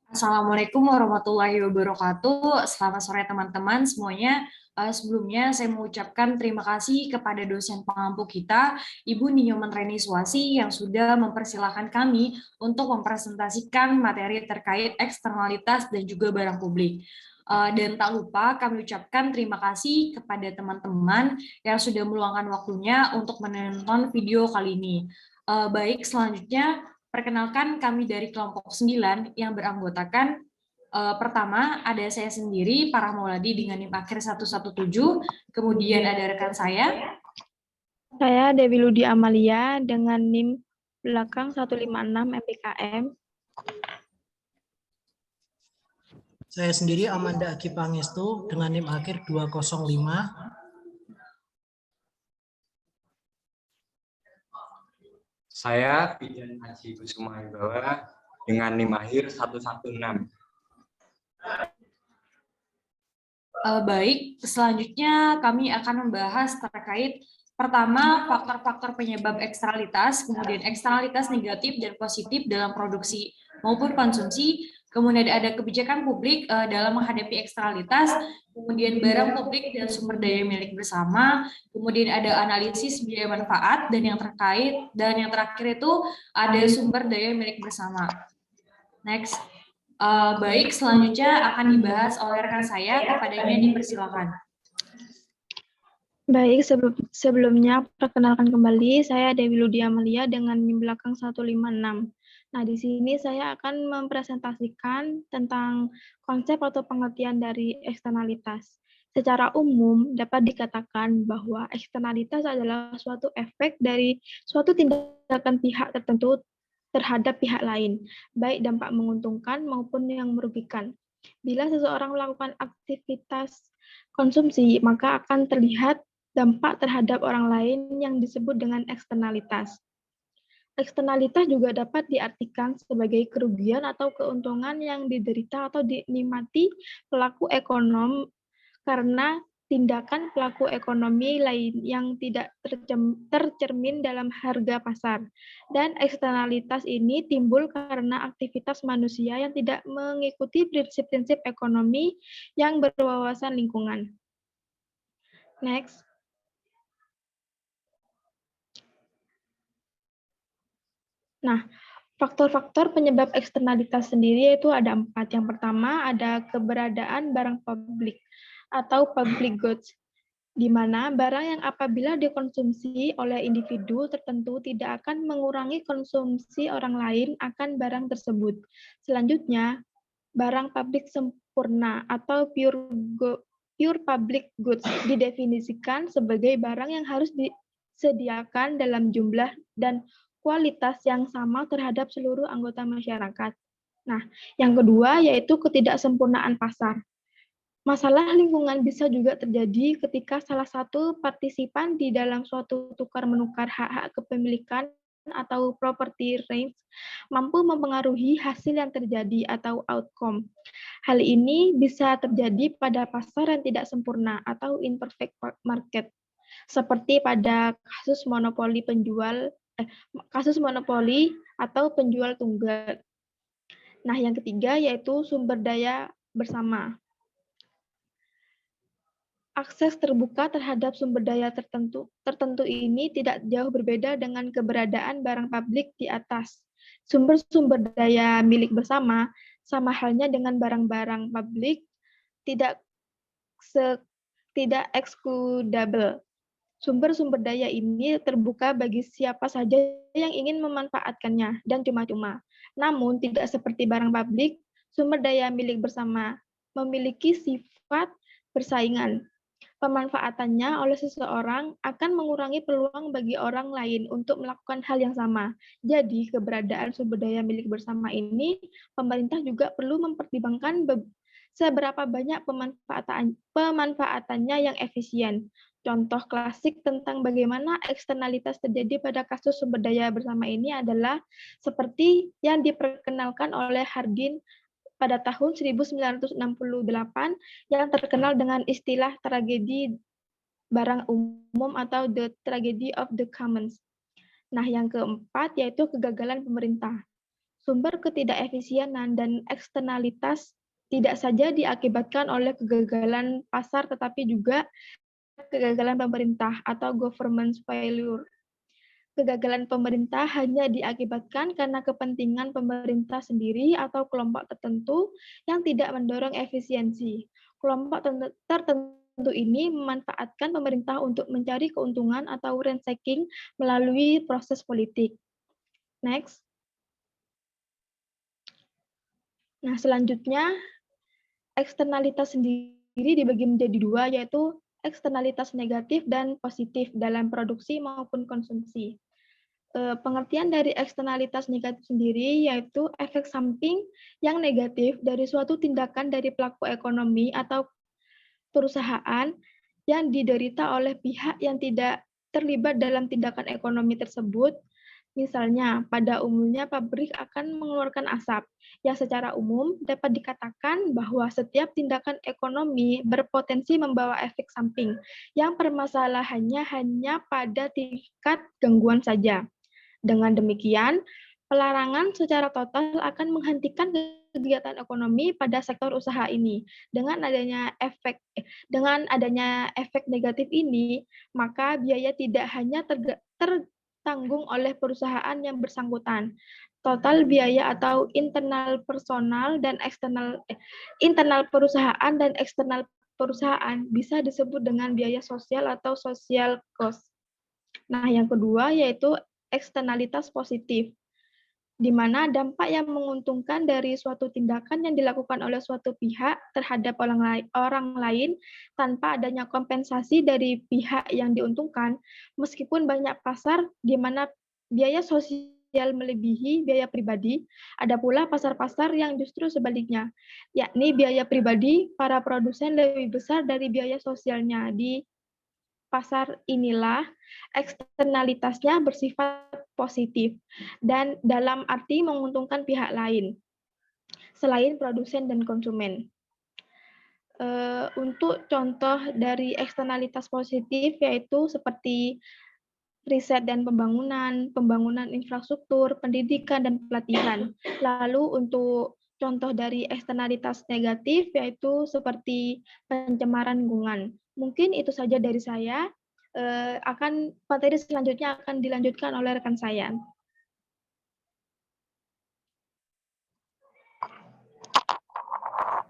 Assalamualaikum warahmatullahi wabarakatuh. Selamat sore teman-teman semuanya. Sebelumnya saya mengucapkan terima kasih kepada dosen pengampu kita, Ibu Ninyoman Reni Suwasi, yang sudah mempersilahkan kami untuk mempresentasikan materi terkait eksternalitas dan juga barang publik. Dan tak lupa kami ucapkan terima kasih kepada teman-teman yang sudah meluangkan waktunya untuk menonton video kali ini. Baik, selanjutnya perkenalkan kami dari kelompok 9 yang beranggotakan pertama ada saya sendiri, Farah Mauladi dengan NIM akhir 117, kemudian ada rekan saya. Saya Dewi Ludi Amalia dengan NIM belakang 156 MPKM. Saya sendiri Amanda Aki Pangestu dengan NIM akhir 205. Saya Pijan Haji Kusuma Wibawa dengan NIM akhir 116. Baik, selanjutnya kami akan membahas terkait pertama faktor-faktor penyebab eksternalitas, kemudian eksternalitas negatif dan positif dalam produksi maupun konsumsi, kemudian ada kebijakan publik dalam menghadapi eksternalitas, kemudian barang publik dan sumber daya milik bersama, kemudian ada analisis biaya manfaat, dan yang terakhir itu ada sumber daya milik bersama. Next. Baik, selanjutnya akan dibahas oleh rekan saya, kepadanya dipersilakan. Baik, sebelumnya perkenalkan kembali, saya Dewi Ludi Amalia dengan NIM belakang 156. Nah, di sini saya akan mempresentasikan tentang konsep atau pengertian dari eksternalitas. Secara umum, dapat dikatakan bahwa eksternalitas adalah suatu efek dari suatu tindakan pihak tertentu terhadap pihak lain, baik dampak menguntungkan maupun yang merugikan. Bila seseorang melakukan aktivitas konsumsi, maka akan terlihat dampak terhadap orang lain yang disebut dengan eksternalitas. Eksternalitas juga dapat diartikan sebagai kerugian atau keuntungan yang diderita atau dinikmati pelaku ekonom karena tindakan pelaku ekonomi lain yang tidak tercermin dalam harga pasar. Dan eksternalitas ini timbul karena aktivitas manusia yang tidak mengikuti prinsip-prinsip ekonomi yang berwawasan lingkungan. Next. Nah, faktor-faktor penyebab eksternalitas sendiri itu ada 4. Yang pertama ada keberadaan barang publik atau public goods, di mana barang yang apabila dikonsumsi oleh individu tertentu tidak akan mengurangi konsumsi orang lain akan barang tersebut. Selanjutnya, barang publik sempurna atau pure public goods didefinisikan sebagai barang yang harus disediakan dalam jumlah dan kualitas yang sama terhadap seluruh anggota masyarakat. Nah, yang kedua yaitu ketidaksempurnaan pasar. Masalah lingkungan bisa juga terjadi ketika salah satu partisipan di dalam suatu tukar-menukar hak-hak kepemilikan atau property rights mampu mempengaruhi hasil yang terjadi atau outcome. Hal ini bisa terjadi pada pasar yang tidak sempurna atau imperfect market, seperti pada kasus monopoli atau penjual tunggal. Nah, yang ketiga yaitu sumber daya bersama. Akses terbuka terhadap sumber daya tertentu ini tidak jauh berbeda dengan keberadaan barang publik di atas. Sumber-sumber daya milik bersama, sama halnya dengan barang-barang publik, tidak eksklusif. Sumber-sumber daya ini terbuka bagi siapa saja yang ingin memanfaatkannya dan cuma-cuma. Namun, tidak seperti barang publik, sumber daya milik bersama memiliki sifat persaingan. Pemanfaatannya oleh seseorang akan mengurangi peluang bagi orang lain untuk melakukan hal yang sama. Jadi, keberadaan sumber daya milik bersama ini, pemerintah juga perlu mempertimbangkan seberapa banyak pemanfaatannya yang efisien. Contoh klasik tentang bagaimana eksternalitas terjadi pada kasus sumber daya bersama ini adalah seperti yang diperkenalkan oleh Hardin pada tahun 1968 yang terkenal dengan istilah tragedi barang umum atau the tragedy of the commons. Nah, yang keempat yaitu kegagalan pemerintah. Sumber ketidakefisienan dan eksternalitas tidak saja diakibatkan oleh kegagalan pasar, tetapi juga kegagalan pemerintah atau government failure. Kegagalan pemerintah hanya diakibatkan karena kepentingan pemerintah sendiri atau kelompok tertentu yang tidak mendorong efisiensi. Kelompok tertentu ini memanfaatkan pemerintah untuk mencari keuntungan atau rent-seeking melalui proses politik. Next. Nah, selanjutnya, eksternalitas sendiri dibagi menjadi dua, yaitu eksternalitas negatif dan positif dalam produksi maupun konsumsi. Pengertian dari eksternalitas negatif sendiri yaitu efek samping yang negatif dari suatu tindakan dari pelaku ekonomi atau perusahaan yang diderita oleh pihak yang tidak terlibat dalam tindakan ekonomi tersebut. Misalnya, pada umumnya pabrik akan mengeluarkan asap, yang secara umum dapat dikatakan bahwa setiap tindakan ekonomi berpotensi membawa efek samping, yang permasalahannya hanya pada tingkat gangguan saja. Dengan demikian, pelarangan secara total akan menghentikan kegiatan ekonomi pada sektor usaha ini. Dengan adanya efek negatif ini, maka biaya tidak hanya tertanggung oleh perusahaan yang bersangkutan. Total biaya atau internal personal dan internal perusahaan dan eksternal perusahaan bisa disebut dengan biaya sosial atau social cost. Nah, yang kedua yaitu eksternalitas positif, di mana dampak yang menguntungkan dari suatu tindakan yang dilakukan oleh suatu pihak terhadap orang lain tanpa adanya kompensasi dari pihak yang diuntungkan, meskipun banyak pasar di mana biaya sosial melebihi biaya pribadi, ada pula pasar-pasar yang justru sebaliknya, yakni biaya pribadi para produsen lebih besar dari biaya sosialnya. Di pasar inilah eksternalitasnya bersifat positif dan dalam arti menguntungkan pihak lain selain produsen dan konsumen. Untuk contoh dari eksternalitas positif yaitu seperti riset dan pembangunan infrastruktur, pendidikan, dan pelatihan. Lalu untuk contoh dari eksternalitas negatif yaitu seperti pencemaran lingkungan. Mungkin itu saja dari saya. Materi selanjutnya akan dilanjutkan oleh rekan saya.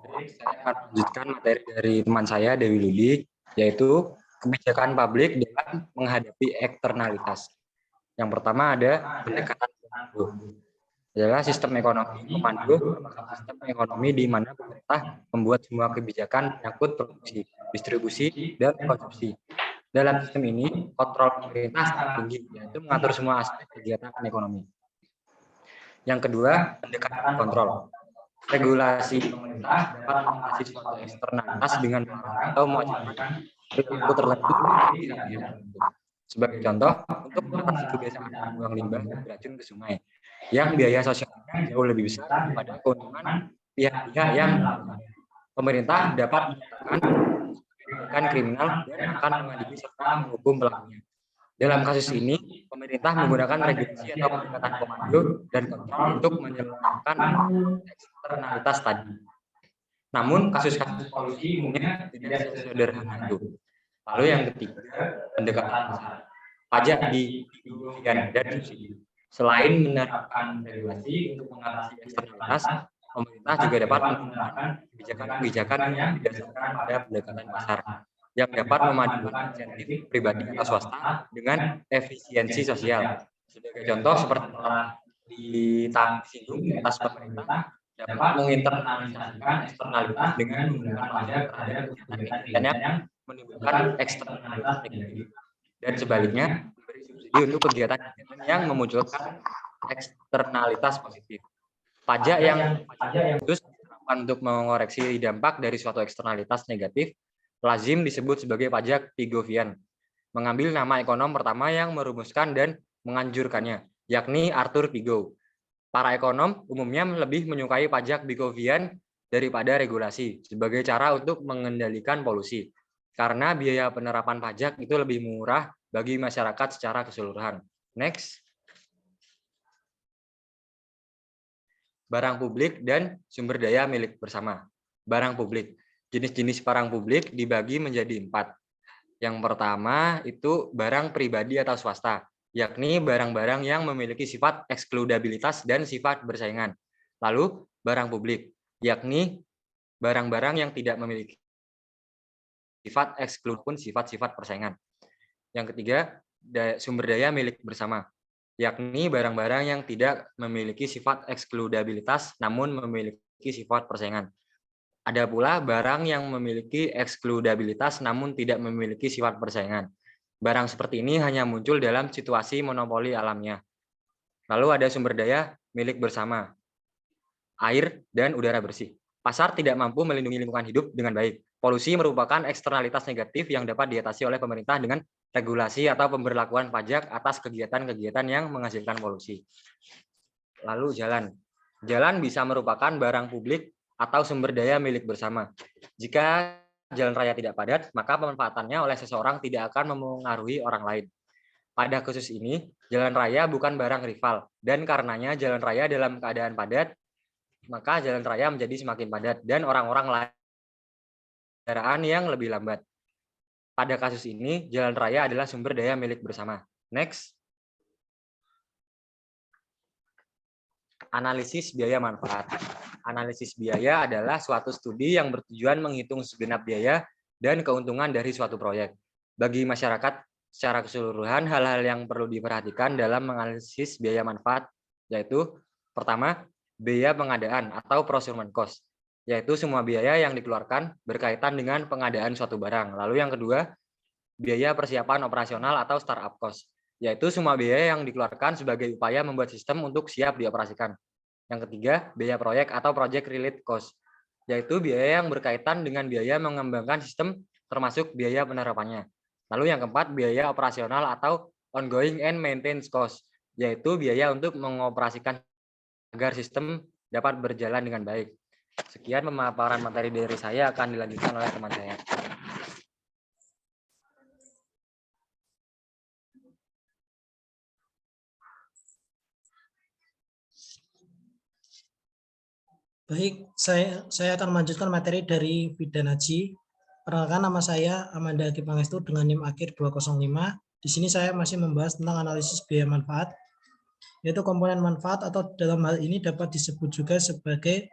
Baik, saya akan lanjutkan materi dari teman saya, Dewi Ludi, yaitu kebijakan publik dalam menghadapi eksternalitas. Yang pertama ada pendekatan pemandu. Adalah sistem ekonomi pemandu, sistem ekonomi di mana pemerintah membuat semua kebijakan menyangkut produksi, distribusi, dan konsumsi. Dalam sistem ini, kontrol pemerintah sangat tinggi, yaitu mengatur semua aspek kegiatan ekonomi. Yang kedua, pendekatan kontrol. Regulasi pemerintah dapat mengatasi suatu eksternalitas dengan atau mewajibkan perilaku tertentu. Sebagai contoh, untuk mengatasi kebiasaan membuang limbah dan beracun ke sungai, yang biaya sosialnya jauh lebih besar daripada keuntungan pihak-pihak yang pemerintah dapat melakukan kriminal dan akan mengadili serta menghukum pelakunya. Dalam kasus ini, pemerintah menggunakan regulasi atau pendekatan komando dan kontrol untuk menyelesaikan eksternalitas tadi. Namun, kasus-kasus korupsi umumnya tidak sesederhana itu. Lalu yang ketiga, pendekatan pasar. Pajak di dan subsidi. Selain menerapkan regulasi untuk mengatasi eksternalitas, pemerintah juga dapat menggunakan kebijakan-kebijakan yang didasarkan pada pendekatan pasar yang dapat memadukan insentif pribadi atau swasta dengan efisiensi sosial. Sebagai contoh seperti telah disinggung di atas, pemerintah dapat menginternalisasikan eksternalitas dengan menggunakan pajak terhadap kegiatan yang menimbulkan eksternalitas negatif, dan sebaliknya memberi subsidi untuk kegiatan-kegiatan yang memunculkan eksternalitas positif. Pajak yang khusus diterapkan untuk mengoreksi dampak dari suatu eksternalitas negatif lazim disebut sebagai pajak Pigovian, mengambil nama ekonom pertama yang merumuskan dan menganjurkannya, yakni Arthur Pigot. Para ekonom umumnya lebih menyukai pajak Pigovian daripada regulasi sebagai cara untuk mengendalikan polusi, karena biaya penerapan pajak itu lebih murah bagi masyarakat secara keseluruhan. Next. barang publik, dan sumber daya milik bersama. Barang publik. Jenis-jenis barang publik dibagi menjadi 4. Yang pertama itu barang pribadi atau swasta, yakni barang-barang yang memiliki sifat eksklusibilitas dan sifat bersaingan. Lalu barang publik, yakni barang-barang yang tidak memiliki sifat eksklusif pun sifat-sifat persaingan. Yang ketiga, sumber daya milik bersama, yakni barang-barang yang tidak memiliki sifat eksklusibilitas namun memiliki sifat persaingan. Ada pula barang yang memiliki eksklusibilitas namun tidak memiliki sifat persaingan. Barang seperti ini hanya muncul dalam situasi monopoli alamnya. Lalu ada sumber daya milik bersama, air dan udara bersih. Pasar tidak mampu melindungi lingkungan hidup dengan baik. Polusi merupakan eksternalitas negatif yang dapat diatasi oleh pemerintah dengan regulasi atau pemberlakuan pajak atas kegiatan-kegiatan yang menghasilkan polusi. Lalu jalan. Jalan bisa merupakan barang publik atau sumber daya milik bersama. Jika jalan raya tidak padat, maka pemanfaatannya oleh seseorang tidak akan mempengaruhi orang lain. Pada kasus ini, jalan raya bukan barang rival, dan karenanya jalan raya dalam keadaan padat, maka jalan raya menjadi semakin padat, dan orang-orang lain kendaraan yang lebih lambat. Pada kasus ini, jalan raya adalah sumber daya milik bersama. Next. Analisis biaya manfaat. Analisis biaya adalah suatu studi yang bertujuan menghitung segenap biaya dan keuntungan dari suatu proyek. Bagi masyarakat secara keseluruhan, hal-hal yang perlu diperhatikan dalam menganalisis biaya manfaat yaitu pertama, biaya pengadaan atau procurement cost, yaitu semua biaya yang dikeluarkan berkaitan dengan pengadaan suatu barang. Lalu yang kedua, biaya persiapan operasional atau startup cost, yaitu semua biaya yang dikeluarkan sebagai upaya membuat sistem untuk siap dioperasikan. Yang ketiga, biaya proyek atau project related cost, yaitu biaya yang berkaitan dengan biaya mengembangkan sistem termasuk biaya penerapannya. Lalu yang keempat, biaya operasional atau ongoing and maintenance cost, yaitu biaya untuk mengoperasikan agar sistem dapat berjalan dengan baik. Sekian pemaparan materi dari saya, akan dilanjutkan oleh teman saya. Baik, saya akan melanjutkan materi dari Bidang Haji. Perkenalkan, nama saya Amanda Aki Pangestu dengan NIM akhir 205. Di sini saya masih membahas tentang analisis biaya manfaat, yaitu komponen manfaat atau dalam hal ini dapat disebut juga sebagai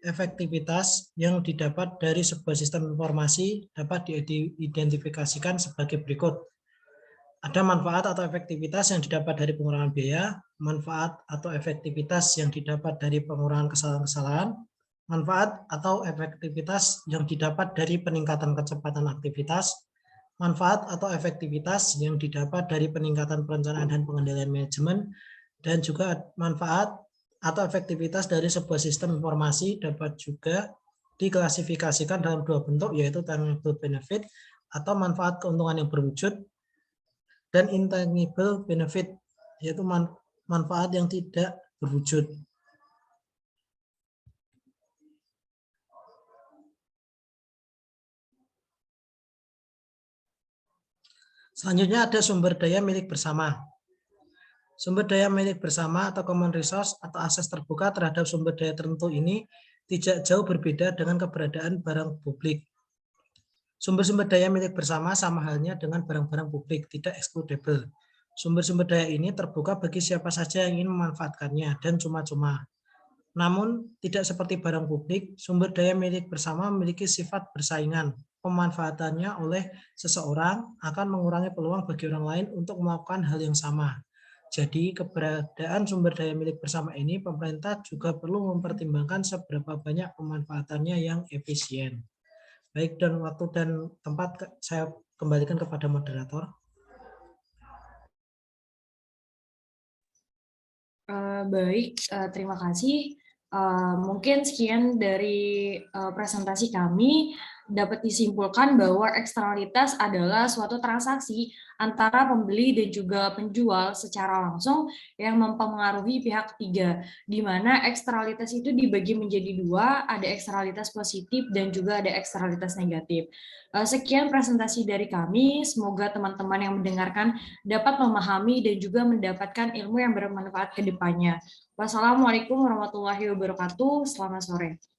efektivitas yang didapat dari sebuah sistem informasi dapat diidentifikasikan sebagai berikut. Ada manfaat atau efektivitas yang didapat dari pengurangan biaya, manfaat atau efektivitas yang didapat dari pengurangan kesalahan-kesalahan, manfaat atau efektivitas yang didapat dari peningkatan kecepatan aktivitas, manfaat atau efektivitas yang didapat dari peningkatan perencanaan dan pengendalian manajemen, dan juga manfaat atau efektivitas dari sebuah sistem informasi dapat juga diklasifikasikan dalam dua bentuk, yaitu tangible benefit atau manfaat keuntungan yang berwujud, dan intangible benefit, yaitu manfaat yang tidak berwujud. Selanjutnya ada sumber daya milik bersama. Sumber daya milik bersama atau common resource atau akses terbuka terhadap sumber daya tertentu ini tidak jauh berbeda dengan keberadaan barang publik. Sumber-sumber daya milik bersama sama halnya dengan barang-barang publik, tidak excludable. Sumber-sumber daya ini terbuka bagi siapa saja yang ingin memanfaatkannya dan cuma-cuma. Namun, tidak seperti barang publik, sumber daya milik bersama memiliki sifat bersaingan. Pemanfaatannya oleh seseorang akan mengurangi peluang bagi orang lain untuk melakukan hal yang sama. Jadi, keberadaan sumber daya milik bersama ini, pemerintah juga perlu mempertimbangkan seberapa banyak pemanfaatannya yang efisien. Baik, dan waktu dan tempat saya kembalikan kepada moderator. Baik, terima kasih. Mungkin sekian dari presentasi kami. dapat disimpulkan bahwa eksternalitas adalah suatu transaksi antara pembeli dan juga penjual secara langsung yang mempengaruhi pihak ketiga, di mana eksternalitas itu dibagi menjadi dua, ada eksternalitas positif dan juga ada eksternalitas negatif. Sekian presentasi dari kami, semoga teman-teman yang mendengarkan dapat memahami dan juga mendapatkan ilmu yang bermanfaat ke depannya. Wassalamualaikum warahmatullahi wabarakatuh, selamat sore.